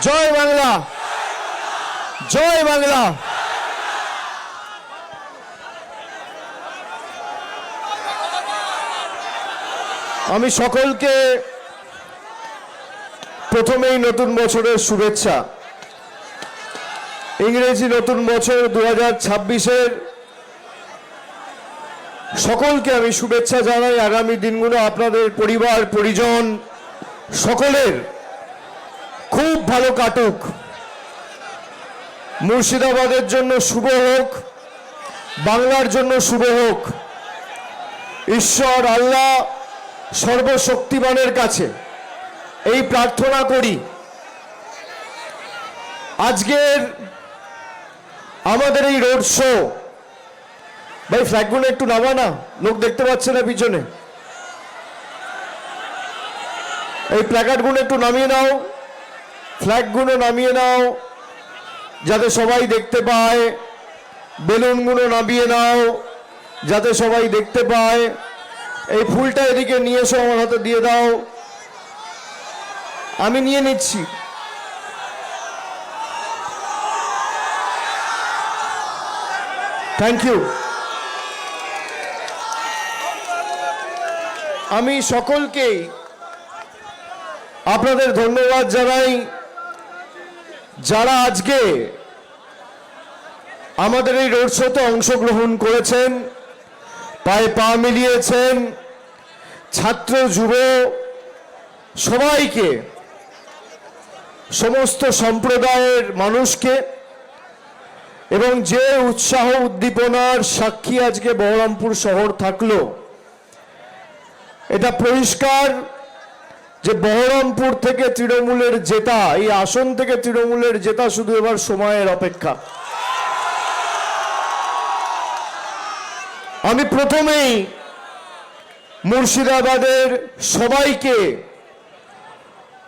জয় বাংলা, জয় বাংলা। আমি সকলকে প্রথমেই নতুন বছরের শুভেচ্ছা। ইংরেজি নতুন বছর 2026-এর সকলকে আমি শুভেচ্ছা জানাই। আগামী দিনগুলো আপনাদের পরিবার পরিজন সকলের খুব ভালো কাটুক। মুর্শিদাবাদের জন্য শুভ হোক, বাংলার জন্য শুভ হোক। ঈশ্বর আল্লাহ সর্বশক্তিমানের কাছে এই প্রার্থনা করি, আজকের আমাদের এই রোড শো, ভাই ফ্ল্যাগগুলো একটু নামা না, লোক দেখতে পাচ্ছে না পিছনে। এই প্ল্যাকার্ডগুলো একটু নামিয়ে নাও, ফ্ল্যাগগুলো নামিয়ে নাও যাতে সবাই দেখতে পায়। বেলুনগুলো নামিয়ে নাও যাতে সবাই দেখতে পায়। এই ফুলটা এদিকে নিয়ে এসো, আমার হাতে দিয়ে দাও, আমি নিয়ে নিচ্ছি। Thank you. আমি সকলকেই আপনাদের ধন্যবাদ জানাই যারা আজকে আমাদের এই রোড শোতে অংশগ্রহণ করেছেন, পায়ে পা মিলিয়েছেন। ছাত্র যুব সবাইকে, সমস্ত সম্প্রদায়ের মানুষকে, এবং যে উৎসাহ উদ্দীপনার সাক্ষী আজকে বহরমপুর শহর থাকলো, এটা পরিষ্কার যে বহরমপুর থেকে তৃণমূলের জেতা, এই আসন থেকে তৃণমূলের জেতা শুধু এবার সময়ের অপেক্ষা। আমি প্রথমেই মুর্শিদাবাদের সবাইকে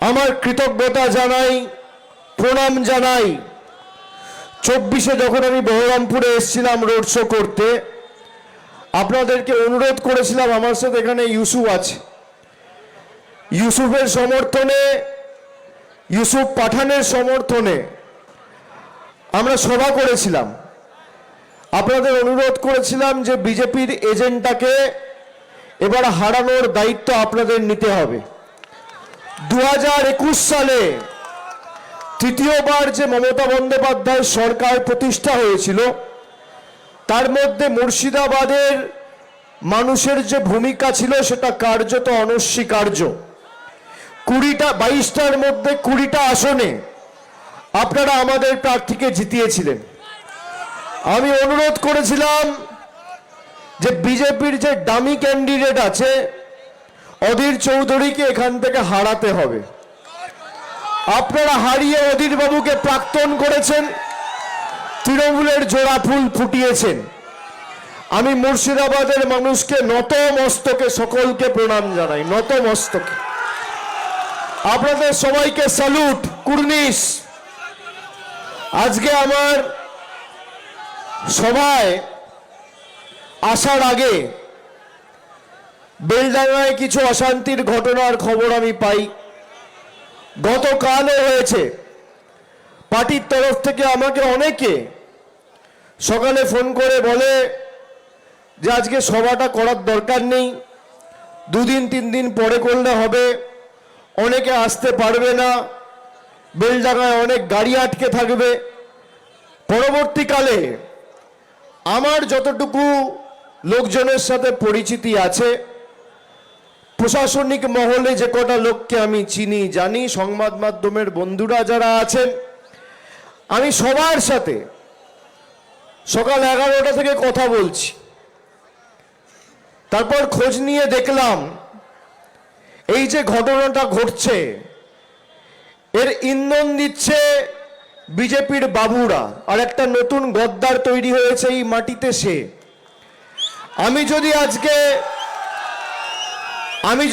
আমার কৃতজ্ঞতা জানাই, প্রণাম জানাই। 24-এ যখন আমি বহরমপুরে এসেছিলাম রোড শো করতে, আপনাদেরকে অনুরোধ করেছিলাম, আমার সাথে এখানে ইউসুফ আছে, ইউসুফের সমর্থনে, ইউসুফ পাঠানের সমর্থনে আমরা সভা করেছিলাম। আপনাদের অনুরোধ করেছিলাম যে বিজেপির এজেন্ডাকে এবার হারানোর দায়িত্ব আপনাদের নিতে হবে। 2021 সালে তৃতীয়বার যে মমতা বন্দ্যোপাধ্যায় সরকার প্রতিষ্ঠা হয়েছিল, তার মধ্যে মুর্শিদাবাদের মানুষের যে ভূমিকা ছিল সেটা কার্যত অনস্বীকার্য। 22টার মধ্যে 20টা আসনে আপনারা আমাদের প্রার্থীকে জিতিয়েছিলেন। আমি অনুরোধ করেছিলাম যে বিজেপির যে ডামি ক্যান্ডিডেট আছে অধীর চৌধুরীকে এখান থেকে হারাতে হবে। আপনারা হারিয়ে অধীর বাবুকে প্রাক্তন করেছেন, তৃণমূলের জোড়া ফুল ফুটিয়েছেন। আমি মুর্শিদাবাদের মানুষকে নত মস্তকে সকলকে প্রণাম জানাই, নত মস্তকে। আপনাদের সবাইকে স্যালুট, কুর্নিশ। আজকে আমার সভায় আসার আগে বেলডাঙ্গায় কিছু অশান্তির ঘটনার খবর আমি পাই। গতকালও হয়েছে। পার্টির তরফ থেকে আমাকে অনেকে সকালে ফোন করে বলে যে আজকে সভাটা করার দরকার নেই, 2 দিন 3 দিন পরে করলে হবে, অনেকে আসতে পারবে না, বেলডাঙ্গায় অনেক গাড়ি আটকে থাকবে। পরবর্তীকালে আমার যতটুকু লোকজনের সাথে পরিচিতি আছে, প্রশাসনিক মহলে যে কটা লোককে আমি চিনি জানি, সংবাদ মাধ্যমের বন্ধুরা যারা আছেন, আমি সবার সাথে সকাল 11টা থেকে কথা বলছি। তারপর খোঁজ নিয়ে দেখলাম এই যে ঘটনাটা ঘটছে এর ইন্ধন দিচ্ছে বিজেপির বাবুরা। আর একটা নতুন গদ্দার তৈরি হয়েছে এই মাটিতে সে। আমি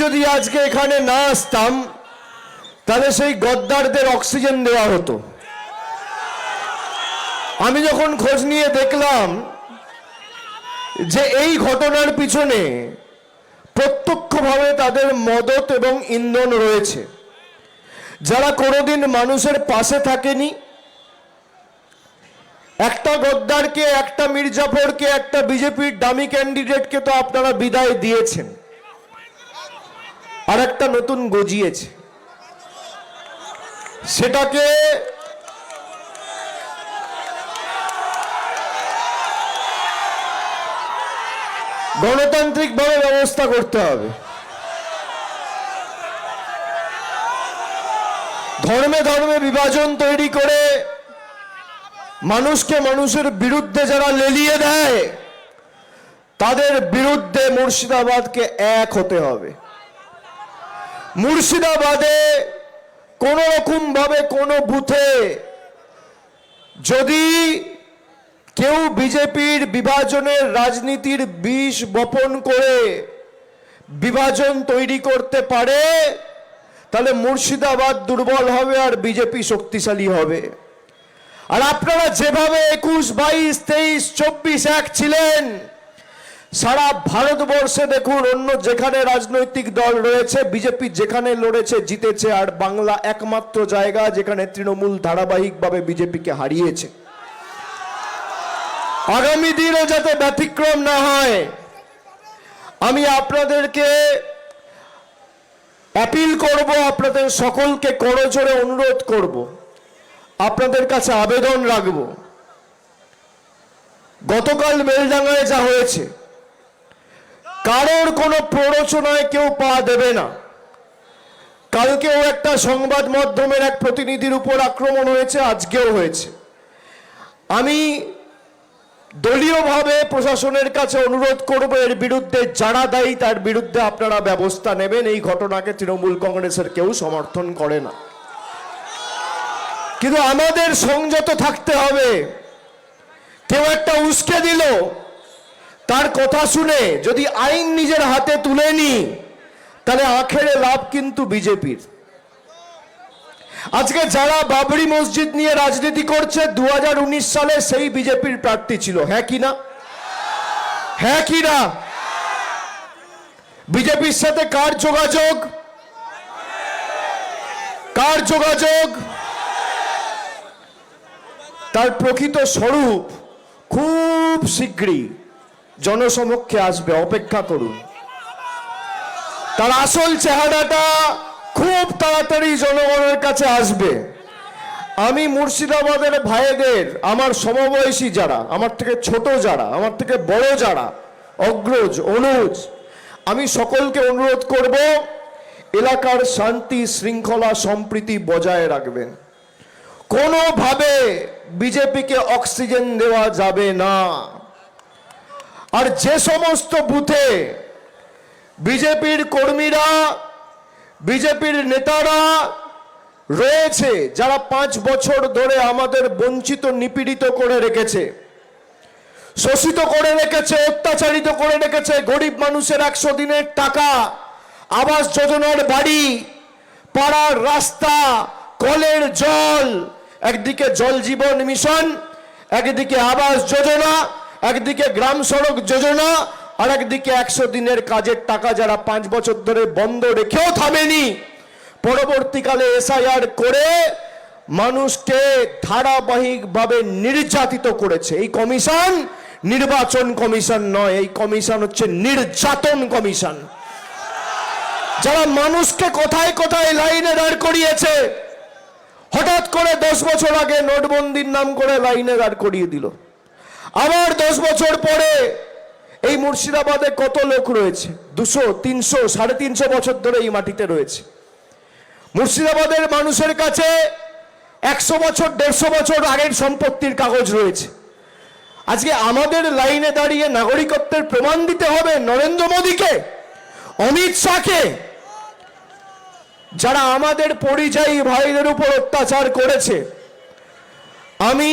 যদি আজকে এখানে না আসতাম তাহলে সেই গদ্দারদের অক্সিজেন দেওয়া হতো। আমি যখন খোঁজ নিয়ে দেখলাম যে এই ঘটনার পিছনে প্রত্যক্ষভাবে তাদের মদত এবং ইন্ধন রয়েছে, যারা কোনোদিন মানুষের পাশে থাকেনি, একটা গদ্দারকে, একটা মির্জাফরকে, একটা বিজেপির ডামি ক্যান্ডিডেটকে তো আপনারা বিদায় দিয়েছেন, আর একটা নতুন গজিয়েছে। সেটাকে গণতান্ত্রিকভাবে ব্যবস্থা করতে হবে। ধর্মে ধর্মে বিভাজন তৈরি করে মানুষকে মানুষের বিরুদ্ধে যারা লেলিয়ে দেয়, তাদের বিরুদ্ধে মুর্শিদাবাদকে এক হতে হবে। মুর্শিদাবাদে কোন রকম ভাবে কোনো বুথে যদি কেউ বিজেপির বিভাজনের রাজনীতির বিষ বপন করে বিভাজন তৈরি করতে পারে, তাহলে মুর্শিদাবাদ দুর্বল হবে আর বিজেপি শক্তিশালী হবে। আর আপনারা যেভাবে 21, 22, 23, 24 এক ছিলেন, সারা ভারতবর্ষে দেখুন অন্য যেখানে রাজনৈতিক দল রয়েছে, বিজেপি যেখানে লড়েছে জিতেছে, আর বাংলা একমাত্র জায়গা যেখানে তৃণমূল ধারাবাহিকভাবে বিজেপিকে হারিয়েছে। আগামী দিনও যাতে ব্যতিক্রম না হয়, আমি আপনাদেরকে অ্যাপিল করব, আপনাদের সকলকে করজোড়ে অনুরোধ করব, আপনাদের কাছে আবেদন রাখব। গতকাল বেলডাঙ্গায় যা হয়েছে, কারোর কোনো প্ররোচনায় কেউ পা দেবে না। কালকেও একটা সংবাদ মাধ্যমের এক প্রতিনিধির উপর আক্রমণ হয়েছে, আজকেও হয়েছে। আমি দলীয়ভাবে প্রশাসনের কাছে অনুরোধ করব, এর বিরুদ্ধে যারা দায়ী তার বিরুদ্ধে আপনারা ব্যবস্থা নেবেন। এই ঘটনাকে তৃণমূল কংগ্রেসের কেউ সমর্থন করে না, কিন্তু আমাদের সংযত থাকতে হবে। কেউ একটা উস্কে দিল, তার কথা শুনে যদি আইন নিজের হাতে তুলে নি, তাহলে আখেরে লাভ কিন্তু বিজেপির। আজকে যারা বাবরি মসজিদ নিয়ে রাজনীতি করছে, 2019 সালে সেই বিজেপির প্রার্থী ছিল। হ্যাঁ কি না? হ্যাঁ কি না? বিজেপির সাথে কার যোগাযোগ? কার যোগাযোগ? তার প্রকৃত স্বরূপ খুব শীঘ্রই জনসমক্ষে আসবে, অপেক্ষা করুন। তার আসল চেহারাটা খুব তাড়াতাড়ি জনগণের কাছে আসবে। আমি মুর্শিদাবাদের ভাইদের, আমার সমবয়সী যারা, আমার থেকে ছোট যারা, আমার থেকে বড় যারা, অগ্রজ, অনুজ, আমি সকলকে অনুরোধ করব, এলাকার শান্তি শৃঙ্খলা সম্প্রীতি বজায় রাখবেন। কোনোভাবে বিজেপিকে অক্সিজেন দেওয়া যাবে না। আর যে সমস্ত বুথে বিজেপির কর্মীরা, বিজেপির নেতারা রয়েছে, যারা 5 বছর ধরে আমাদের বঞ্চিত নিপীড়িত করে রেখেছে, শোষিত করে রেখেছে, অত্যাচারিত করে রেখেছে, গরিব মানুষের 100 দিনের টাকা, আবাস যোজনার বাড়ি, পাড়ার রাস্তা, কলের জল, একদিকে জল জীবন মিশন, একদিকে আবাস যোজনা, একদিকে গ্রাম সড়ক যোজনা, আর একদিকে 100 দিনের কাজের টাকা যারা 5 বছর ধরে বন্ধ রেখেও থামেনি, পরবর্তীকালে SIR করে মানুষকে ধারাবাহিকভাবে নির্যাতিত করেছে। এই কমিশন নির্বাচন কমিশন নয়, এই কমিশন হচ্ছে নির্যাতন কমিশন। যারা মানুষকে কোথায় কোথায় লাইনে দাঁড় করিয়েছে, হঠাৎ করে 10 বছর আগে নোটবন্দির নাম করে লাইনে দাঁড় করিয়ে দিল। আবার 10 বছর পরে এই মুর্শিদাবাদে কত লোক রয়েছে, 200, 300, 350 বছর ধরে এই মাটিতে রয়েছে। মুর্শিদাবাদের মানুষের কাছে 100 বছর 150 বছর আগের সম্পত্তির কাগজ রয়েছে। আজকে আমাদের লাইনে দাঁড়িয়ে নাগরিকত্বের প্রমাণ দিতে হবে নরেন্দ্র মোদীকে, অমিত শাহকে, যারা আমাদের পরিযায়ী ভাইদের উপর অত্যাচার করেছে। আমি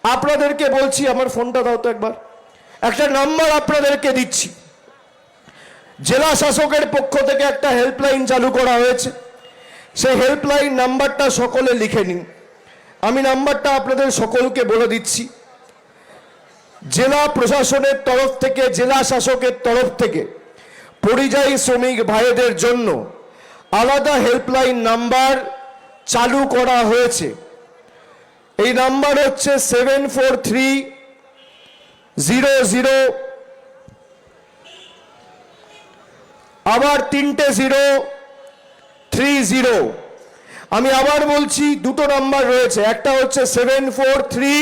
আপনাদেরকে বলছি, আমার ফোনটা দাও তো একবার, একটা নাম্বার আপনাদেরকে দিচ্ছি। জেলা শাসকের পক্ষ থেকে একটা হেল্পলাইন চালু করা হয়েছে, সেই হেল্পলাইন নাম্বারটা সকলে লিখে নিন। আমি নাম্বারটা আপনাদের সকলকে বলে দিচ্ছি। জেলা প্রশাসনের তরফ থেকে, জেলা শাসকের তরফ থেকে পরিযায়ী শ্রমিক ভাইদের জন্য আলাদা হেল্পলাইন নাম্বার চালু করা হয়েছে। এই নাম্বার হচ্ছে 743000, আবার 3টে 030। আমি আবার বলছি, দুটো নাম্বার রয়েছে, একটা হচ্ছে 743,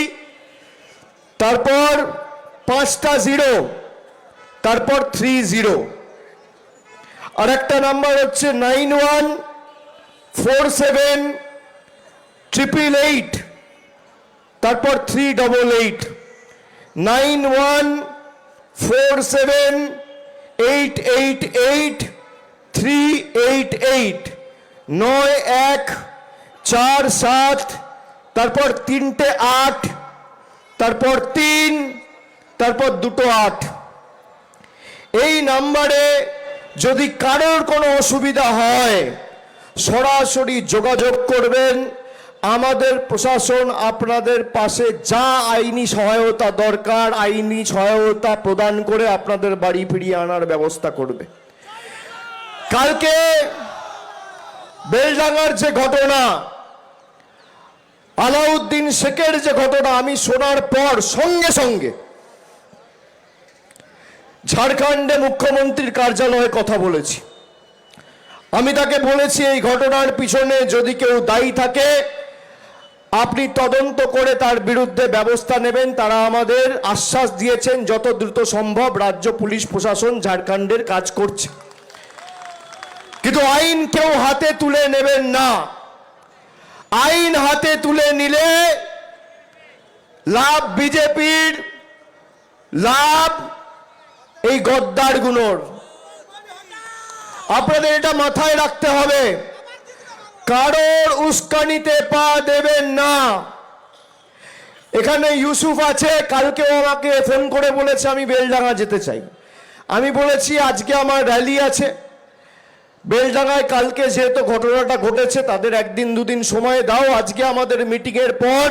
তারপর 5টা 0, তারপর 30। আর একটা নাম্বার হচ্ছে 91478888, তারপর 388, 9147888388, 9147, তারপর 3টে 8, তারপর 3, তারপর 2টো 8। এই নাম্বারে যদি কারোর কোনো অসুবিধা হয় সরাসরি যোগাযোগ করবেন। আমাদের প্রশাসন আপনাদের পাশে যা আইনি সহায়তা দরকার আইনি সহায়তা প্রদান করে আপনাদের বাড়ি ফিরিয়ে আনার ব্যবস্থা করবে। কালকে বেলডাঙ্গার যে ঘটনা, আলাউদ্দিন শেখের যে ঘটনা, আমি শোনার পর সঙ্গে সঙ্গে ঝাড়খণ্ডে মুখ্যমন্ত্রীর কার্যালয়ে কথা বলেছি। আমি তাকে বলেছি, এই ঘটনার পিছনে যদি কেউ দায়ী থাকে আপনি তদন্ত করে তার বিরুদ্ধে ব্যবস্থা নেবেন। তারা আমাদের আশ্বাস দিয়েছেন যত দ্রুত সম্ভব রাজ্য পুলিশ প্রশাসন ঝাড়খণ্ডের কাজ করছে। কিন্তু আইন কেউ হাতে তুলে নেবেন না। আইন হাতে তুলে নিলে লাভ বিজেপির, লাভ এই গদ্দারগুলোর। আপনাদের এটা মাথায় রাখতে হবে, কারোর উস্কানিতে পা দেবেন না। এখানে ইউসুফ আছে, কালকেও আমাকে ফোন করে বলেছে আমি বেলডাঙ্গা যেতে চাই। আমি বলেছি আজকে আমার র্যালি আছে বেলডাঙ্গায়, কালকে যেহেতু ঘটনাটা ঘটেছে তাদের একদিন দুদিন সময় দাও। আজকে আমাদের মিটিংয়ের পর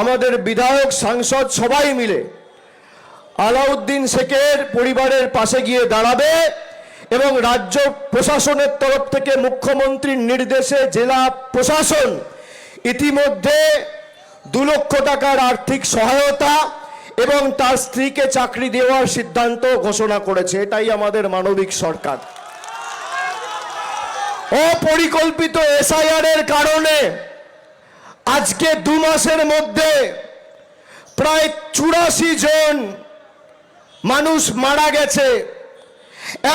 আমাদের বিধায়ক সাংসদ সবাই মিলে আলাউদ্দিন শেখের পরিবারের পাশে গিয়ে দাঁড়াবে এবং রাজ্য প্রশাসনের তরফ থেকে মুখ্যমন্ত্রীর নির্দেশে জেলা প্রশাসন ইতিমধ্যে 2 লক্ষ টাকার আর্থিক সহায়তা এবং তার স্ত্রীকে চাকরি দেওয়ার সিদ্ধান্ত ঘোষণা করেছে। এটাই আমাদের মানবিক সরকার। অপরিকল্পিত এসআইআর এর কারণে আজকে 2 মাসের মধ্যে প্রায় 84 জন মানুষ মারা গেছে।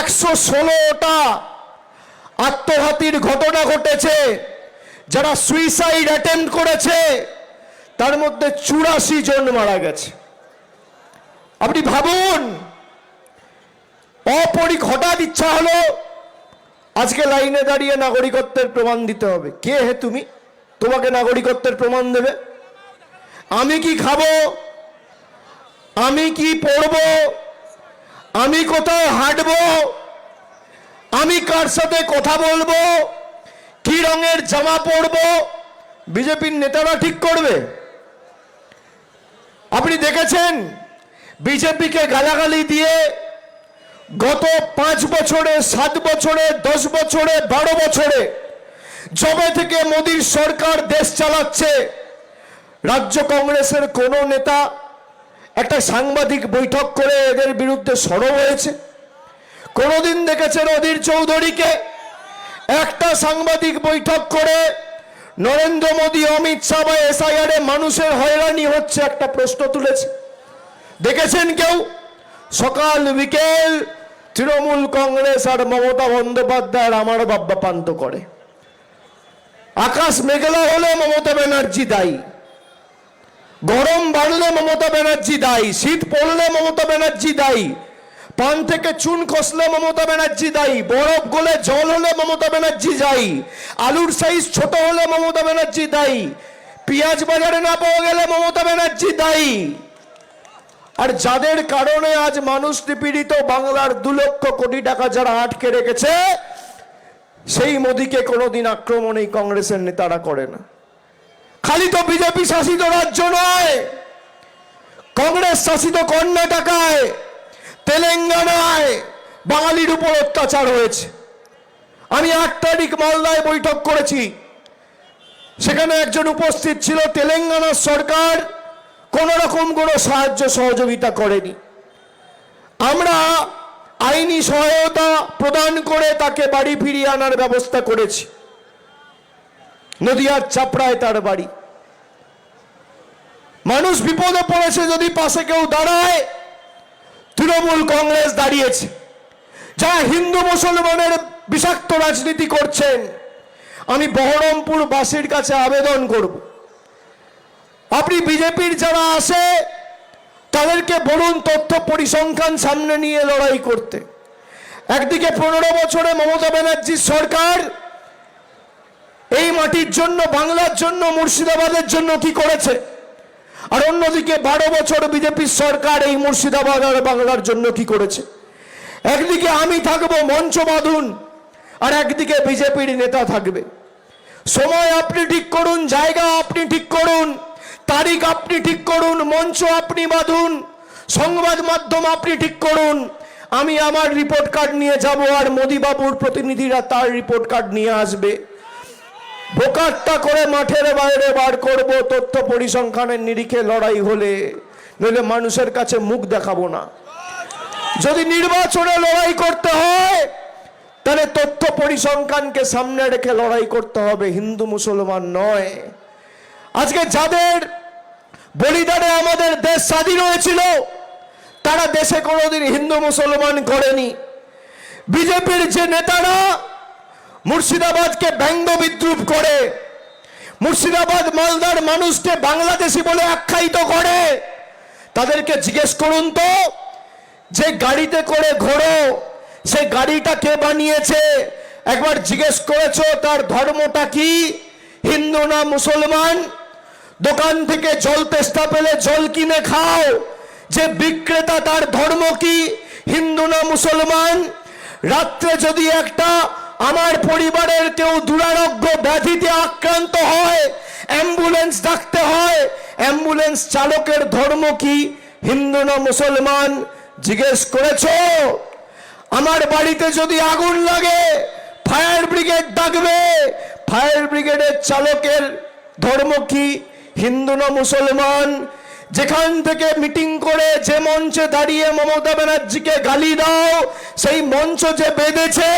116টা আত্মঘাতীর ঘটনা ঘটেছে। যারা সুইসাইড অ্যাটেম্প্ট করেছে তার মধ্যে 84 জন মারা গেছে। আপনি ভাবুন, হঠাৎ ইচ্ছা হলো আজকে লাইনে দাঁড়িয়ে নাগরিকত্বের প্রমাণ দিতে হবে। কে হে তুমি, তোমাকে নাগরিকত্বের প্রমাণ দেবে? আমি কি খাবো, আমি কি পড়বো, আমি কোথায় হাঁটবো, আমি কার সাথে কথা বলবো, কি রঙের জামা পরবো, বিজেপির নেতারা ঠিক করবে? আপনি দেখেছেন বিজেপিকে গালাগালি দিয়ে গত 5 বছরে, 7 বছরে, 10 বছরে, 12 বছরে যবে থেকে মোদীর সরকার দেশ চালাচ্ছে, রাজ্য কংগ্রেসের কোন নেতা একটা সাংবাদিক বৈঠক করে এদের বিরুদ্ধে সরব হয়েছে? কোনদিন দেখেছেন অধীর চৌধুরীকে একটা সাংবাদিক বৈঠক করে নরেন্দ্র মোদী, অমিত শাহ বা এসআইআর এ মানুষের হয়রানি হচ্ছে একটা প্রশ্ন তুলেছে? দেখেছেন কেউ? সকাল বিকেল তৃণমূল কংগ্রেস আর মমতা বন্দ্যোপাধ্যায়ের আমার বাব্বা পান্ত করে। আকাশ মেঘলা হলে মমতা ব্যানার্জি দায়ী, গরম বাড়লে মমতা ব্যানার্জি দায়ী, শীত পড়লে মমতা ব্যানার্জি দায়ী, পান থেকে চুন খসলে মমতা ব্যানার্জি দায়ী, বরফ গলে জল হলে মমতা ব্যানার্জি দায়ী, আলুর সাইজ ছোট হলে মমতা ব্যানার্জি দায়ী, পেঁয়াজ বাজারে না পাওয়া গেলে মমতা ব্যানার্জি দায়ী। আর যাদের কারণে আজ মানুষ নিপীড়িত, বাংলার 2 লক্ষ কোটি টাকা যারা আটকে রেখেছে, সেই মোদীকে কোনোদিন আক্রমণ এই কংগ্রেসের নেতারা করে না। খালি তো বিজেপি শাসিত রাজ্য নয়, কংগ্রেস শাসিত কর্ণাটকায়, তেলেঙ্গানায় বাঙালির উপর অত্যাচার হয়েছে। আমি 8 তারিখ মালদায় বৈঠক করেছি। সেখানে একজন উপস্থিত ছিল, তেলেঙ্গানা সরকার কোন রকম কোনো সাহায্য সহযোগিতা করেনি। আমরা আইনি সহায়তা প্রদান করে তাকে বাড়ি ফিরিয়ে আনার ব্যবস্থা করেছি। নদিয়ার চাপড়ায় তার বাড়ি। মানুষ বিপদে পড়েছে, যদি পাশে কেউ দাঁড়ায়, তৃণমূল কংগ্রেস দাঁড়িয়েছে। যারা হিন্দু মুসলমানের বিষাক্ত রাজনীতি করছেন, আমি বহরমপুর বাসীর কাছে আবেদন করব, আপনি বিজেপির যারা আসে তাদেরকে বলুন তথ্য পরিসংখ্যান সামনে নিয়ে লড়াই করতে। একদিকে 15 বছরে মমতা ব্যানার্জির সরকার এই মাটির জন্য, বাংলার জন্য, মুর্শিদাবাদের জন্য কি করেছে, আর অন্যদিকে 12 বছর বিজেপির সরকার এই মুর্শিদাবাদ আর বাংলার জন্য কি করেছে। একদিকে আমি থাকবো, মঞ্চ বাঁধুন, আর একদিকে বিজেপির নেতা থাকবে। সময় আপনি ঠিক করুন, জায়গা আপনি ঠিক করুন, তারিখ আপনি ঠিক করুন, মঞ্চ আপনি বাঁধুন, সংবাদ মাধ্যম আপনি ঠিক করুন। আমি আমার রিপোর্ট কার্ড নিয়ে যাব, আর মোদি বাবুর প্রতিনিধিরা তার রিপোর্ট কার্ড নিয়ে আসবে। বোকাট্টা করে মাঠের বাইরে বার করব তথ্য পরিসংখ্যানের নিরিখে লড়াই হলে, নইলে মানুষের কাছে মুখ দেখাবো না। যদি নির্বাচনে লড়াই করতে হয় তাহলে তথ্য পরিসংখ্যানকে সামনে রেখে লড়াই করতে হবে, হিন্দু মুসলমান নয়। আজকে যাদের বলিদানে আমাদের দেশ স্বাধীন হয়েছিল, তারা দেশে কোনোদিন হিন্দু মুসলমান করেনি। বিজেপির যে নেতারা মুর্শিদাবাদকে ব্যঙ্গ বিদ্রুপ করে, মুর্শিদাবাদ মালদার মানুষকে বাংলাদেশি বলে আখ্যায়িত করে, তাদেরকে জিজ্ঞেস করুন তো, যে গাড়িতে করে ঘোরো সে গাড়িটা কে বানিয়েছে? একবার জিজ্ঞেস করেছো তার ধর্মটা কি, হিন্দু না মুসলমান? দোকান থেকে জল তেষ্টা পেলে জল কিনে খাও, যে বিক্রেতা তার ধর্ম কি, হিন্দু না মুসলমান? রাত্রে যদি একটা আমার পরিবারের কেউ দুরারোগ্য ব্যাধিতে আক্রান্ত হয়, অ্যাম্বুলেন্স ডাকতে হয়, অ্যাম্বুলেন্স চালকের ধর্ম কি, হিন্দু না মুসলমান? জিজ্ঞেস করেছো? আমার বাড়িতে যদি আগুন লাগে ফায়ার ব্রিগেড ডাকবে, ফায়ার ব্রিগেডের চালকের ধর্ম কি, হিন্দু না মুসলমান? যেখান থেকে মিটিং করে যে মঞ্চে দাঁড়িয়ে মমতা ব্যানার্জিকে গালি দাও, সেই মঞ্চ যে বেঁধেছে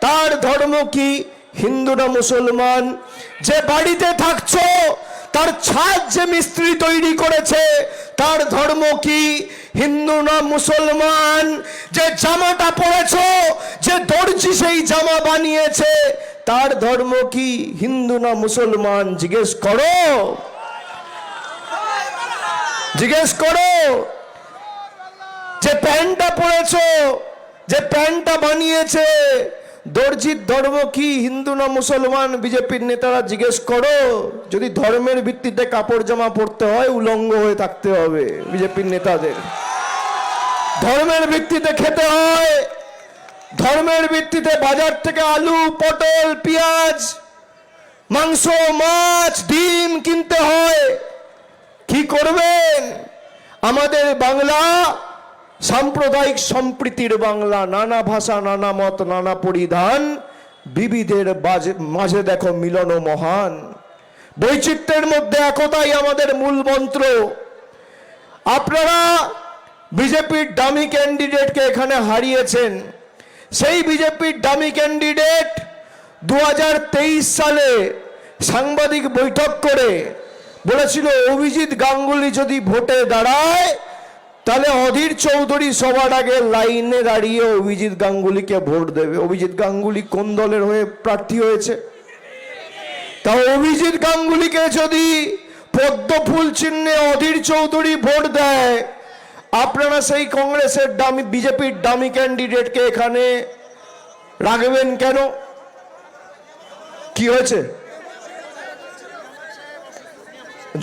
তার ধর্ম কি, হিন্দু না মুসলমান? যে বাড়িতে থাকছো তার ছাদ যে মিস্ত্রি তৈরি করেছে তার ধর্ম কি, হিন্দু না মুসলমান? যে জামাটা পরেছো, যে দর্জি সেই জামা বানিয়েছে তার ধর্ম কি, হিন্দু না মুসলমান? জিজ্ঞেস করো, জিজ্ঞেস করো। যে প্যান্টটা পরেছো, যে প্যান্টটা বানিয়েছে, দর্জির ধর্ম কি, হিন্দু না মুসলমান? বিজেপির নেতারা জিজ্ঞেস করো। যদি ধর্মের ভিত্তিতে কাপড় জামা পরতে হয়, উলঙ্গ হয়ে থাকতে হবে বিজেপির নেতাদের। ধর্মের ভিত্তিতে খেতে হয়, ধর্মের ভিত্তিতে বাজার থেকে আলু, পটল, পেঁয়াজ, মাংস, মাছ, ডিম কিনতে হয়। কি করবেন? আমাদের বাংলা সাম্প্রদায়িক সম্প্রীতির বাংলা, নানা ভাষা, নানা মত, নানা পরিধান, বিবিধের মাঝে দেখো মিলন মহান। বৈচিত্র্যের মধ্যে একতাই আমাদের মূল মন্ত্র। আপনারা বিজেপির ডামি ক্যান্ডিডেটকে এখানে হারিয়েছেন। সেই বিজেপির ডামি ক্যান্ডিডেট 2023 সালে সাংবাদিক বৈঠক করে বলেছিল, অভিজিৎ গাঙ্গুলি যদি ভোটে দাঁড়ায় তাহলে অধীর চৌধুরী সবার আগে লাইনে দাঁড়িয়ে অভিজিৎ গাঙ্গুলিকে ভোট দেবে। অভিজিৎ গাঙ্গুলি কোন দলের হয়ে প্রার্থী হয়েছে? তা অভিজিৎ গাঙ্গুলিকে যদি পদ্ম ফুল চিহ্নে অধীর চৌধুরী ভোট দেয়, আপনারা সেই কংগ্রেসের ডামি, বিজেপির ডামি ক্যান্ডিডেটকে এখানে রাখবেন কেন? কি হয়েছে?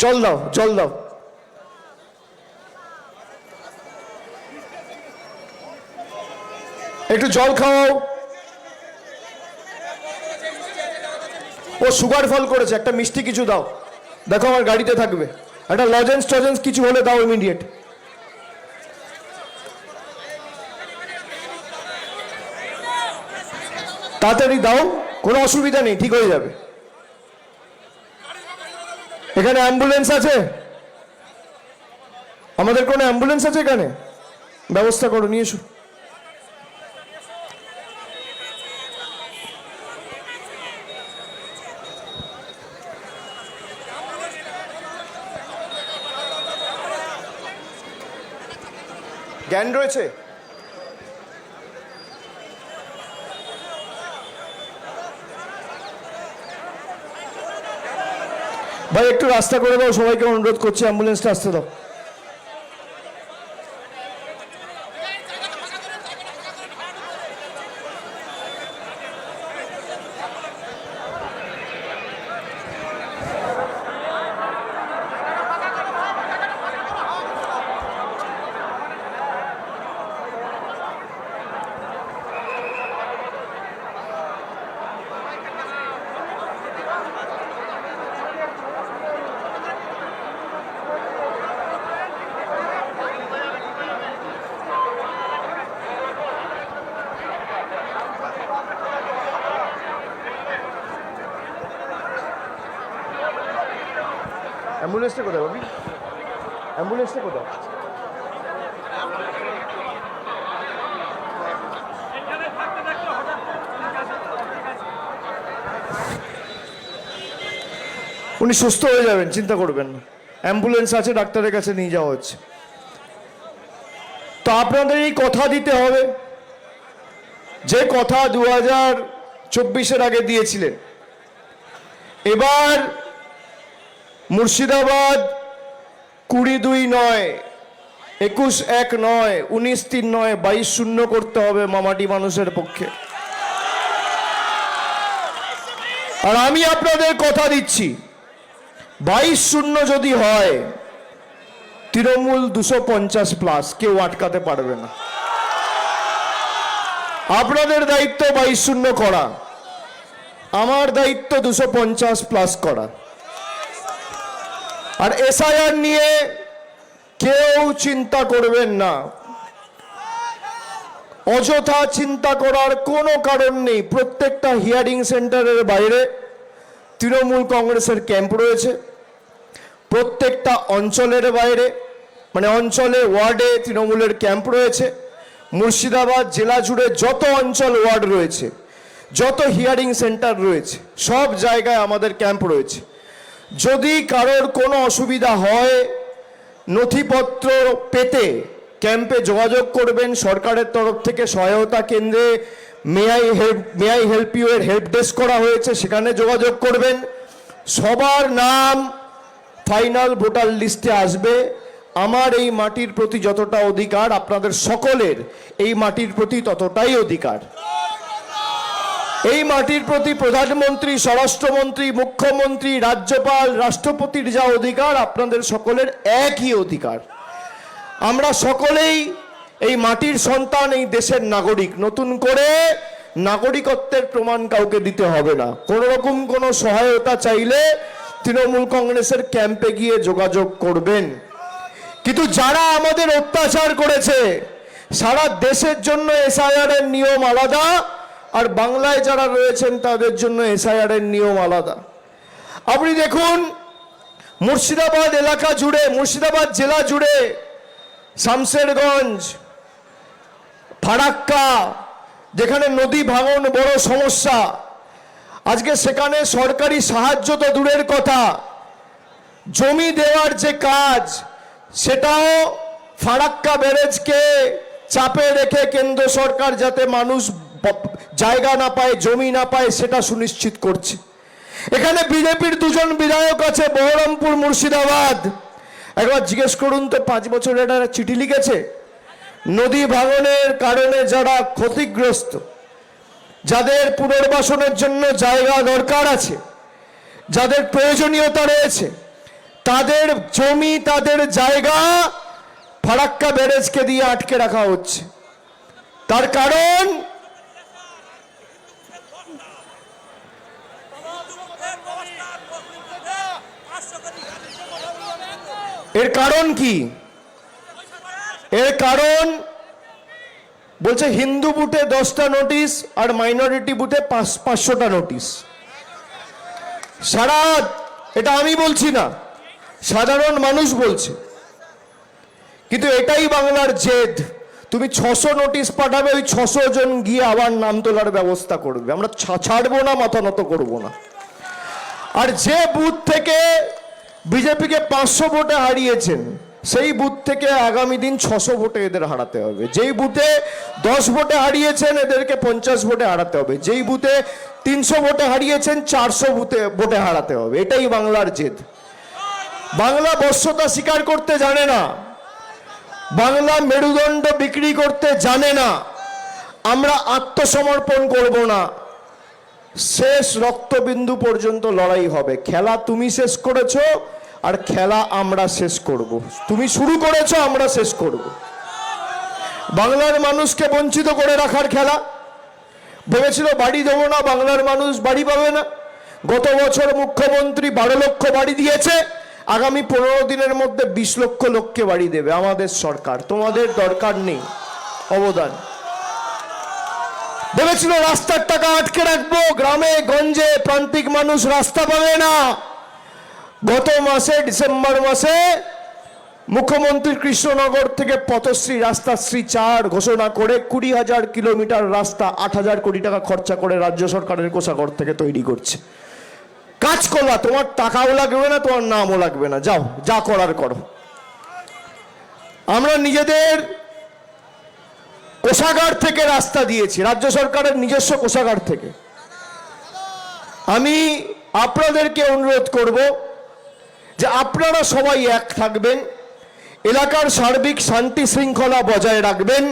জল দাও, জল দাও। একটু জল খাওয়াও। ও সুগার ফল করেছে, একটা মিষ্টি কিছু দাও। দেখো আমার গাড়িতে থাকবে, একটা লজেন্স টজেন্স কিছু হলে দাও ইমিডিয়েট। তাড়াতাড়ি দাও, কোনো অসুবিধা নেই, ঠিক হয়ে যাবে। এখানে অ্যাম্বুলেন্স আছে? আমাদের কোনো অ্যাম্বুলেন্স আছে এখানে? ব্যবস্থা করো, নিয়ে এসো। জ্ঞান রয়েছে? ভাই একটু রাস্তা করে দাও, সবাইকে অনুরোধ করছি, অ্যাম্বুলেন্সটা আসতে দাও। অ্যাম্বুলেন্সটা কোথায় বাবি? অ্যাম্বুলেন্সটা কোথায়? উনি সুস্থ হয়ে যাবেন, চিন্তা করবেন না। অ্যাম্বুলেন্স আছে, ডাক্তারের কাছে নিয়ে যাওয়া হচ্ছে। তো আপনাদের এই কথা দিতে হবে, যে কথা 2024-এর আগে দিয়েছিলেন। এবার মুর্শিদাবাদ 20-2 নয়, 21-1 নয়, 19-3 নয়, 22-0 করতে হবে মামাটি মানুষের পক্ষে। আর আমি আপনাদের কথা দিচ্ছি, 22-0 যদি হয়, তৃণমূল 250+, কেউ আটকাতে পারবে না। আপনাদের দায়িত্ব 22-0 করা, আমার দায়িত্ব 250+ করা। আর এসআইআর নিয়ে কেউ চিন্তা করবেন না, অযথা চিন্তা করার কোনো কারণ নেই। প্রত্যেকটা হিয়ারিং সেন্টারের বাইরে তৃণমূল কংগ্রেসের ক্যাম্প রয়েছে, প্রত্যেকটা অঞ্চলের বাইরে মানে অঞ্চলে ওয়ার্ডে তৃণমূলের ক্যাম্প রয়েছে। মুর্শিদাবাদ জেলা জুড়ে যত অঞ্চল ওয়ার্ড রয়েছে, যত হিয়ারিং সেন্টার রয়েছে, সব জায়গায় আমাদের ক্যাম্প রয়েছে। যদি কারোর কোনো অসুবিধা হয়, নথিপত্র পেতে ক্যাম্পে যোগাযোগ করবেন। সরকারের তরফ থেকে সহায়তা কেন্দ্রে মে আই হেল্প ইউ এর হেল্প ডেস্ক করা হয়েছে, সেখানে যোগাযোগ করবেন। সবার নাম ফাইনাল ভোটার লিস্টে আসবে। আমার এই মাটির প্রতি যতটা অধিকার, আপনাদের সকলের এই মাটির প্রতি ততটাই অধিকার। এই মাটির প্রতি প্রধানমন্ত্রী, স্বরাষ্ট্রমন্ত্রী, মুখ্যমন্ত্রী, রাজ্যপাল, রাষ্ট্রপতির যা অধিকার, আপনাদের সকলের একই অধিকার। আমরা সকলেই এই মাটির সন্তান, এই দেশের নাগরিক। নতুন করে নাগরিকত্বের প্রমাণ কাউকে দিতে হবে না। কোনো রকম কোনো সহায়তা চাইলে তৃণমূল কংগ্রেসের ক্যাম্পে গিয়ে যোগাযোগ করবেন। কিন্তু যারা আমাদের অত্যাচার করেছে, সারা দেশের জন্য এসআইআর এর নিয়ম আলাদা, আর বাংলায় যারা রয়েছেন তাদের জন্য এসআইআর এর নিয়ম আলাদা। আপনি দেখুন, মুর্শিদাবাদ এলাকা জুড়ে, মুর্শিদাবাদ জেলা জুড়ে, শামশেরগঞ্জ, ফারাক্কা, যেখানে নদী ভাঙন বড় সমস্যা, আজকে সেখানে সরকারি সাহায্য তো দূরের কথা, জমি দেওয়ার যে কাজ, সেটাও ফারাক্কা ব্যারেজকে চাপে রেখে কেন্দ্র সরকার যাতে মানুষ জায়গা না পায়, জমি না পায়, সেটা সুনিশ্চিত করছে। এখানে বিজেপির 2জন বিধায়ক আছে, বহরমপুর, মুর্শিদাবাদ। একবার জিজ্ঞেস করুন তো, 5 বছর এটা চিঠি লিখেছে? নদী ভাঙনের কারণে যারা ক্ষতিগ্রস্ত, যাদের পুনর্বাসনের জন্য জায়গা দরকার আছে, যাদের প্রয়োজনীয়তা রয়েছে, তাদের জমি, তাদের জায়গা ফারাক্কা ব্যারেজকে দিয়ে আটকে রাখা হচ্ছে। তার কারণ এর কারণ কি? এর কারণ বলছে হিন্দু বুথে 10টা নোটিশ আর মাইনরিটি বুথে 500টা নোটিশ। সারা, এটা আমি বলছি না, সাধারণ মানুষ বলছে। কিন্তু এটাই বাংলার জেদ। তুমি 600 নোটিশ পাঠাবে, ওই 600 জন গিয়ে আবার নাম তোলার ব্যবস্থা করবে। আমরা ছাড়বো না, মাথা নত করবো না। আর যে বুথ থেকে বিজেপিকে 500 ভোটে হারিয়েছেন, সেই বুথ থেকে আগামী দিন 600 ভোটে এদের হারাতে হবে। যেই বুথে 10 ভোটে হারিয়েছেন, এদেরকে 50 ভোটে হারাতে হবে। যেই বুথে 300 ভোটে হারিয়েছেন, 400 ভোটে হারাতে হবে। এটাই বাংলার জেদ। বাংলা বশ্যতা স্বীকার করতে জানে না, বাংলা মেরুদণ্ড বিক্রি করতে জানে না। আমরা আত্মসমর্পণ করব না, শেষ রক্তবিন্দু পর্যন্ত লড়াই হবে। খেলা তুমি শেষ করেছো, আর খেলা আমরা শেষ করব। তুমি শুরু করেছো, আমরা শেষ করব। বাংলার মানুষকে বঞ্চিত করে রাখার খেলা। ভেবেছিল বাড়ি দেবো না, বাংলার মানুষ বাড়ি পাবে না। গত বছর মুখ্যমন্ত্রী 12 লক্ষ বাড়ি দিয়েছে, আগামী 15 দিনের মধ্যে 20 লক্ষ লোককে বাড়ি দেবে আমাদের সরকার। তোমাদের দরকার নেই অবদান। ভেবেছিল রাস্তার টাকা আটকে রাখবো, গ্রামে গঞ্জে প্রান্তিক মানুষ রাস্তা পাবে না। গত মাসে ডিসেম্বর মাসে মুখ্যমন্ত্রী কৃষ্ণনগর থেকে পথশ্রী রাস্তাশ্রী 4 ঘোষণা করে 20,000 কিলোমিটার রাস্তা 8,000 কোটি টাকা খরচা করে রাজ্য সরকারের কোষাগার থেকে তৈরি করছে। কাজ করলা, তোমার টাকাও লাগবে না, তোমার নামও লাগবে না, যাও যা করার করো। আমরা নিজেদের কোষাগার থেকে রাস্তা দিয়েছি, রাজ্য সরকারের নিজস্ব কোষাগার থেকে। আমি আপনাদেরকে অনুরোধ করব যে আপনারা সবাই এক থাকবেন, এলাকার সার্বিক শান্তি শৃঙ্খলা বজায় রাখবেন।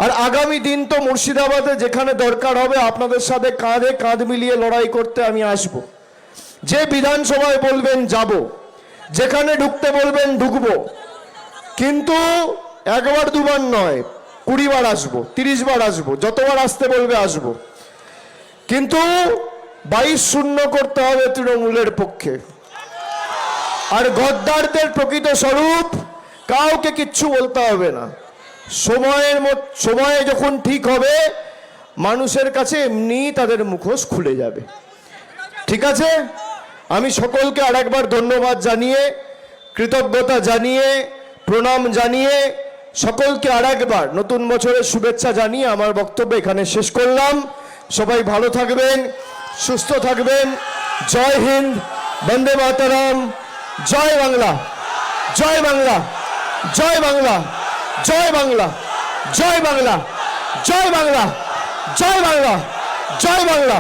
আর আগামী দিন তো মুর্শিদাবাদে যেখানে দরকার হবে আপনাদের সাথে কাঁধে কাঁধ মিলিয়ে লড়াই করতে আমি আসব। যে বিধানসভায় বলবেন যাব, যেখানে ঢুকতে বলবেন ঢুকবো। কিন্তু একবার দুবার নয়, 20 বার আসবো, 30 বার আসবো, যতবার আসতে বলবে আসবো। কিন্তু 22-0 করতে হবে তৃণমূলের পক্ষে। আর গদ্দারদের প্রকৃত স্বরূপ কাউকে কিচ্ছু বলতে হবে না। সময়ে যখন ঠিক হবে, মানুষের কাছে এমনি তাদের মুখোশ খুলে যাবে। ঠিক আছে? আমি সকলকে আরেকবার ধন্যবাদ জানিয়ে, কৃতজ্ঞতা জানিয়ে, প্রণাম জানিয়ে, সকলকে আরেকবার নতুন বছরের শুভেচ্ছা জানিয়ে আমার বক্তব্য এখানে শেষ করলাম। সবাই ভালো থাকবেন, সুস্থ থাকবেন। জয় হিন্দ, বন্দে মাতরম, জয় বাংলা, জয় বাংলা, জয় বাংলা, জয় বাংলা, জয় বাংলা, জয় বাংলা, জয় বাংলা, জয় বাংলা।